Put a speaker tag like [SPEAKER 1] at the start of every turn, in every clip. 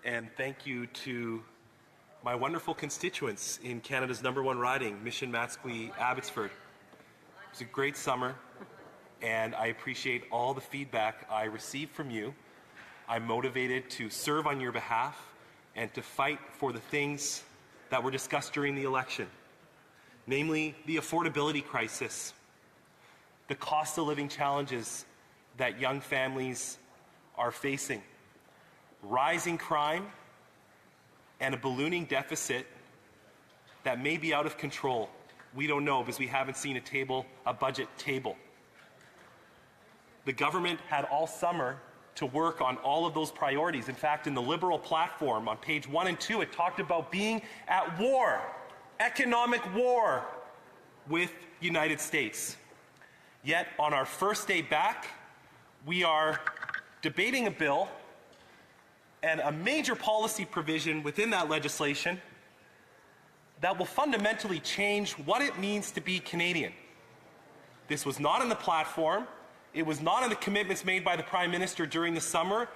[SPEAKER 1] and thank you to my wonderful constituents in Canada's #1 riding, Mission, Matsqui, Abbotsford. It was a great summer, and I appreciate all the feedback I received from you. I'm motivated to serve on your behalf and to fight for the things that were discussed during the election, namely the affordability crisis, the cost of living challenges that young families are facing, rising crime, and a ballooning deficit that may be out of control. We don't know because we haven't seen a budget table. The government had all summer to work on all of those priorities. In fact, in the Liberal platform on page 1 and 2, it talked about being at war, economic war with the United States. Yet on our first day back, we are debating a bill and a major policy provision within that legislation that will fundamentally change what it means to be Canadian. This was not in the platform, it was not in the commitments made by the Prime Minister during the summer,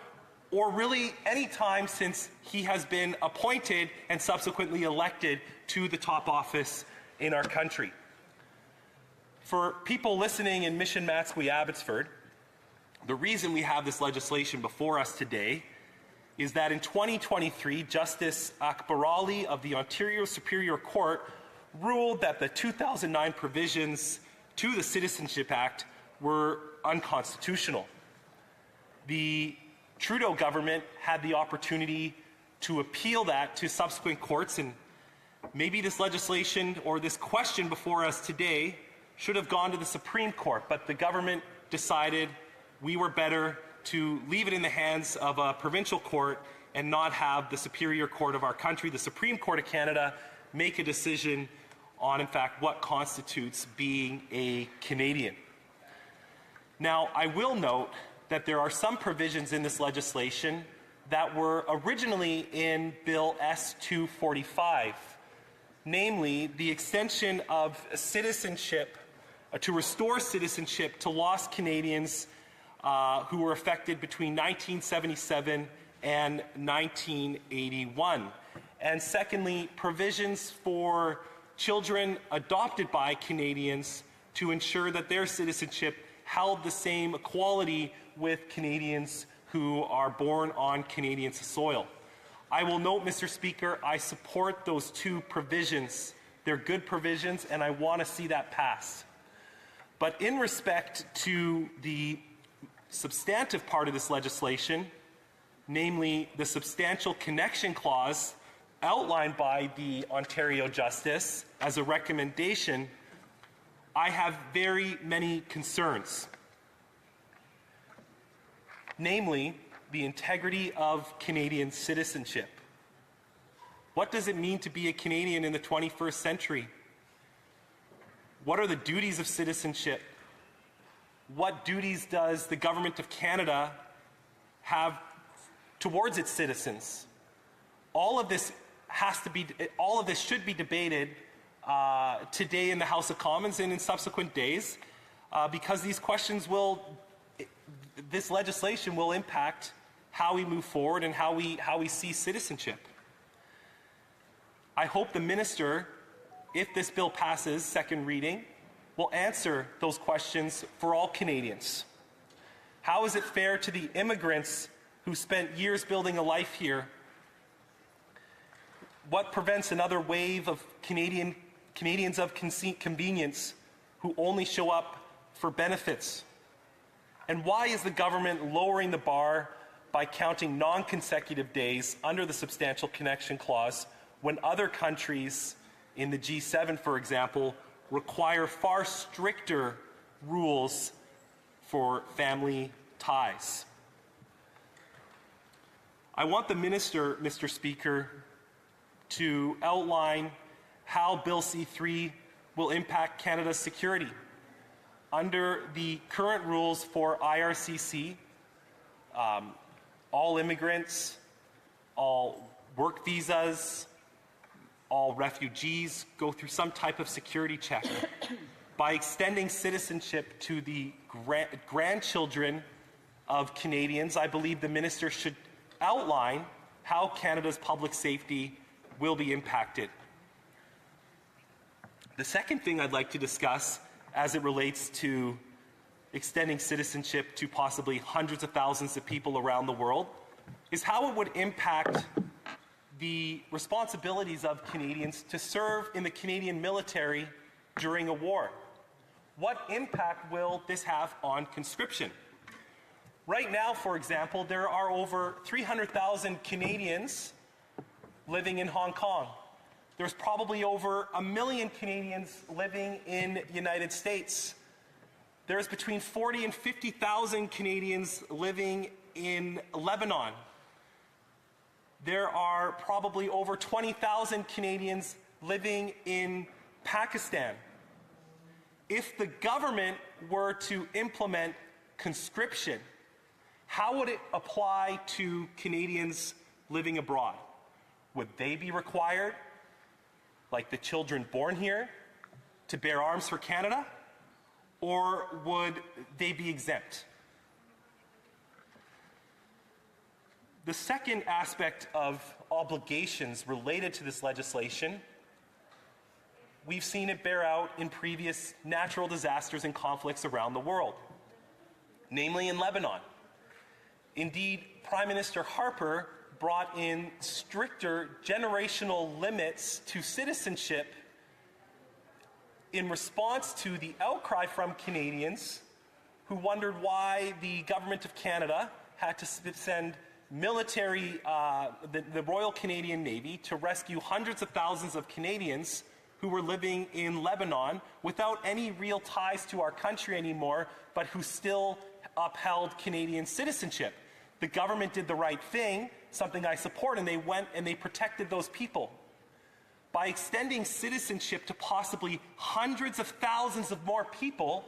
[SPEAKER 1] or really any time since he has been appointed and subsequently elected to the top office in our country. For people listening in Mission, Matsqui, Abbotsford, the reason we have this legislation before us today is that in 2023, Justice Akbarali of the Ontario Superior Court ruled that the 2009 provisions to the Citizenship Act were unconstitutional. The Trudeau government had the opportunity to appeal that to subsequent courts, and maybe this legislation or this question before us today should have gone to the Supreme Court, but the government decided we were better to leave it in the hands of a provincial court and not have the Superior Court of our country, the Supreme Court of Canada, make a decision on, in fact, what constitutes being a Canadian. Now, I will note that there are some provisions in this legislation that were originally in Bill S-245, namely the extension of citizenship, to restore citizenship to lost Canadians who were affected between 1977 and 1981. And secondly, provisions for children adopted by Canadians to ensure that their citizenship held the same equality with Canadians who are born on Canadian soil. I will note, Mr. Speaker, I support those two provisions. They're good provisions, and I want to see that pass. But in respect to the substantive part of this legislation, namely the substantial connection clause outlined by the Ontario Justice as a recommendation, I have very many concerns. Namely, the integrity of Canadian citizenship. What does it mean to be a Canadian in the 21st century? What are the duties of citizenship? What duties does the Government of Canada have towards its citizens? All of this should be debated today in the House of Commons and in subsequent days, because these questions this legislation will impact how we move forward and how we see citizenship. I hope the Minister, if this bill passes second reading, will answer those questions for all Canadians. How is it fair to the immigrants who spent years building a life here? What prevents another wave of Canadians of convenience who only show up for benefits? And why is the government lowering the bar by counting non-consecutive days under the Substantial Connection Clause when other countries in the G7, for example, require far stricter rules for family ties? I want the Minister, Mr. Speaker, to outline how Bill C-3 will impact Canada's security. Under the current rules for IRCC, all immigrants, all work visas, all refugees go through some type of security check. By extending citizenship to the grandchildren of Canadians, I believe the Minister should outline how Canada's public safety will be impacted. The second thing I'd like to discuss as it relates to extending citizenship to possibly hundreds of thousands of people around the world is how it would impact the responsibilities of Canadians to serve in the Canadian military during a war. What impact will this have on conscription? Right now, for example, there are over 300,000 Canadians living in Hong Kong. There's probably over 1 million Canadians living in the United States. There's between 40 and 50,000 Canadians living in Lebanon. There are probably over 20,000 Canadians living in Pakistan. If the government were to implement conscription, how would it apply to Canadians living abroad? Would they be required, like the children born here, to bear arms for Canada? Or would they be exempt? The second aspect of obligations related to this legislation, we've seen it bear out in previous natural disasters and conflicts around the world, namely in Lebanon. Indeed, Prime Minister Harper brought in stricter generational limits to citizenship in response to the outcry from Canadians who wondered why the Government of Canada had to send military, the Royal Canadian Navy, to rescue hundreds of thousands of Canadians who were living in Lebanon without any real ties to our country anymore, but who still upheld Canadian citizenship. The government did the right thing, something I support, and they went and they protected those people. By extending citizenship to possibly hundreds of thousands of more people,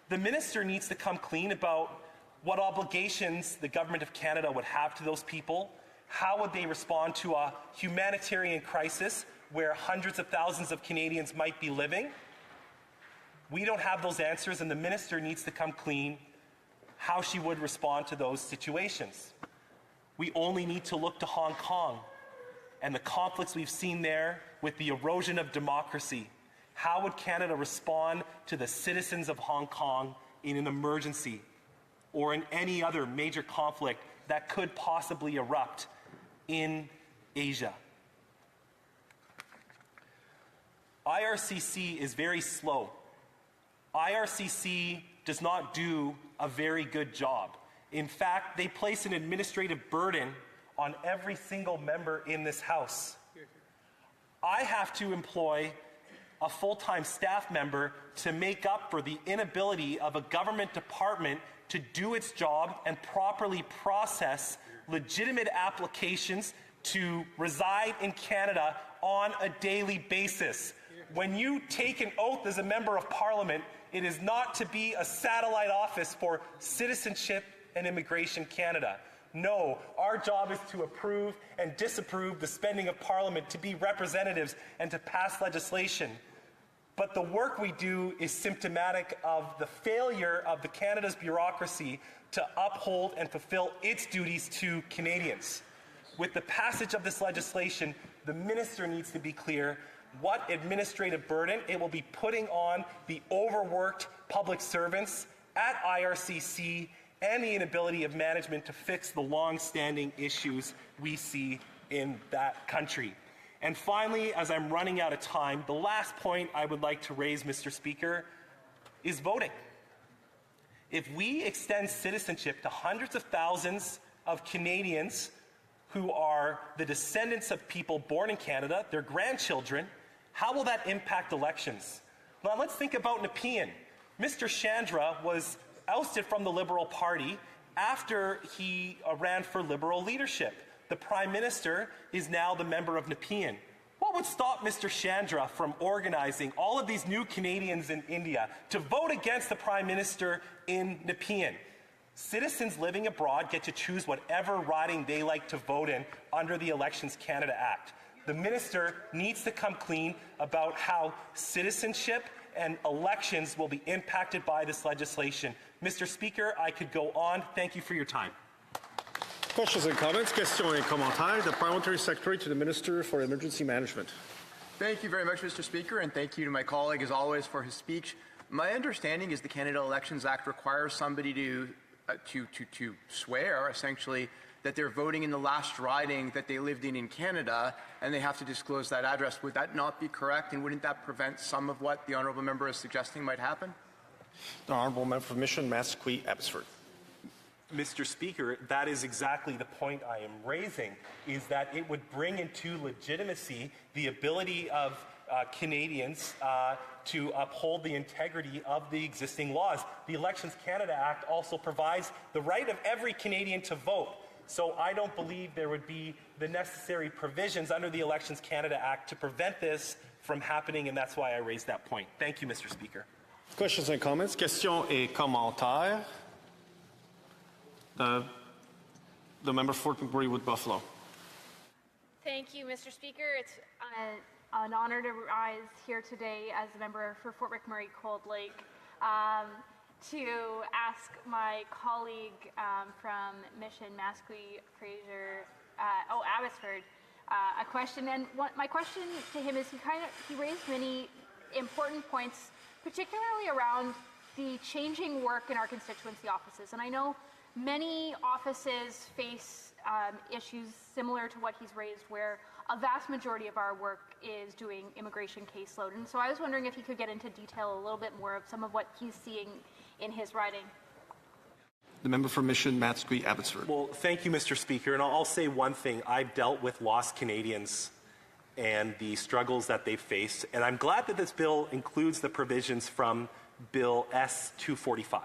[SPEAKER 1] the minister needs to come clean about what obligations the Government of Canada would have to those people, how would they respond to a humanitarian crisis where hundreds of thousands of Canadians might be living. We don't have those answers, and the minister needs to come clean how she would respond to those situations. We only need to look to Hong Kong and the conflicts we've seen there with the erosion of democracy. How would Canada respond to the citizens of Hong Kong in an emergency or in any other major conflict that could possibly erupt in Asia? IRCC is very slow. IRCC does not do a very good job. In fact, they place an administrative burden on every single member in this House. I have to employ a full-time staff member to make up for the inability of a government department to do its job and properly process legitimate applications to reside in Canada on a daily basis. When you take an oath as a member of Parliament, it is not to be a satellite office for Citizenship and Immigration Canada. No, our job is to approve and disapprove the spending of Parliament, to be representatives and to pass legislation. But the work we do is symptomatic of the failure of the Canada's bureaucracy to uphold and fulfill its duties to Canadians. With the passage of this legislation, the minister needs to be clear what administrative burden it will be putting on the overworked public servants at IRCC and the inability of management to fix the long-standing issues we see in that country. And finally, as I'm running out of time, the last point I would like to raise, Mr. Speaker, is voting. If we extend citizenship to hundreds of thousands of Canadians who are the descendants of people born in Canada, their grandchildren, how will that impact elections? Well, let's think about Nepean. Mr. Chandra was ousted from the Liberal Party after he ran for Liberal leadership. The Prime Minister is now the member of Nepean. What would stop Mr. Chandra from organizing all of these new Canadians in India to vote against the Prime Minister in Nepean? Citizens living abroad get to choose whatever riding they like to vote in under the Elections Canada Act. The minister needs to come clean about how citizenship and elections will be impacted by this legislation. Mr. Speaker, I could go on. Thank you for your time.
[SPEAKER 2] Questions and comments? Questions et commentaires. The Parliamentary Secretary to the Minister for Emergency Management.
[SPEAKER 3] Thank you very much, Mr. Speaker, and thank you to my colleague, as always, for his speech. My understanding is the Canada Elections Act requires somebody to swear, essentially, that they're voting in the last riding that they lived in Canada, and they have to disclose that address. Would that not be correct, and wouldn't that prevent some of what the honourable member is suggesting might happen?
[SPEAKER 2] The Honourable Member for Mission Matsqui Abbotsford.
[SPEAKER 1] Mr. Speaker, that is exactly the point I am raising, is that it would bring into legitimacy the ability of Canadians to uphold the integrity of the existing laws. The Elections Canada Act also provides the right of every Canadian to vote. So I don't believe there would be the necessary provisions under the Elections Canada Act to prevent this from happening, and that's why I raised that point. Thank you, Mr. Speaker.
[SPEAKER 2] Questions and comments? Questions et commentaires. The member for Fort McMurray Wood Buffalo.
[SPEAKER 4] Thank you, Mr. Speaker. It's an honor to rise here today as a member for Fort McMurray Cold Lake to ask my colleague from Mission Matsqui Abbotsford a question. And my question to him is he raised many important points, particularly around the changing work in our constituency offices. And I know many offices face issues similar to what he's raised, where a vast majority of our work is doing immigration caseload. And so I was wondering if he could get into detail a little bit more of some of what he's seeing in his riding.
[SPEAKER 2] The member for Mission Matsqui Abbotsford.
[SPEAKER 1] Well, thank you, Mr. Speaker. And I'll say one thing. I've dealt with lost Canadians and the struggles that they've faced. And I'm glad that this bill includes the provisions from Bill S-245.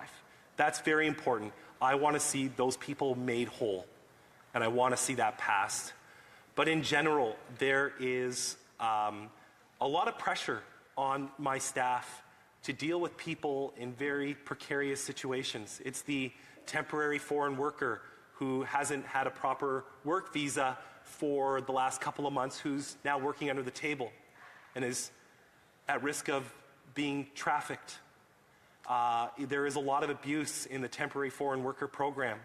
[SPEAKER 1] That's very important. I want to see those people made whole, and I want to see that passed. But in general, there is a lot of pressure on my staff to deal with people in very precarious situations. It's the temporary foreign worker who hasn't had a proper work visa for the last couple of months, who's now working under the table and is at risk of being trafficked. There is a lot of abuse in the temporary foreign worker program,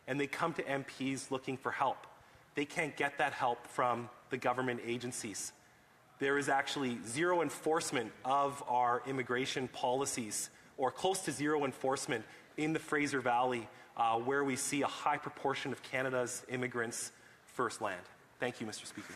[SPEAKER 1] and they come to MPs looking for help. They can't get that help from the government agencies. There is actually zero enforcement of our immigration policies, or close to zero enforcement in the Fraser Valley, where we see a high proportion of Canada's immigrants first land. Thank you, Mr. Speaker.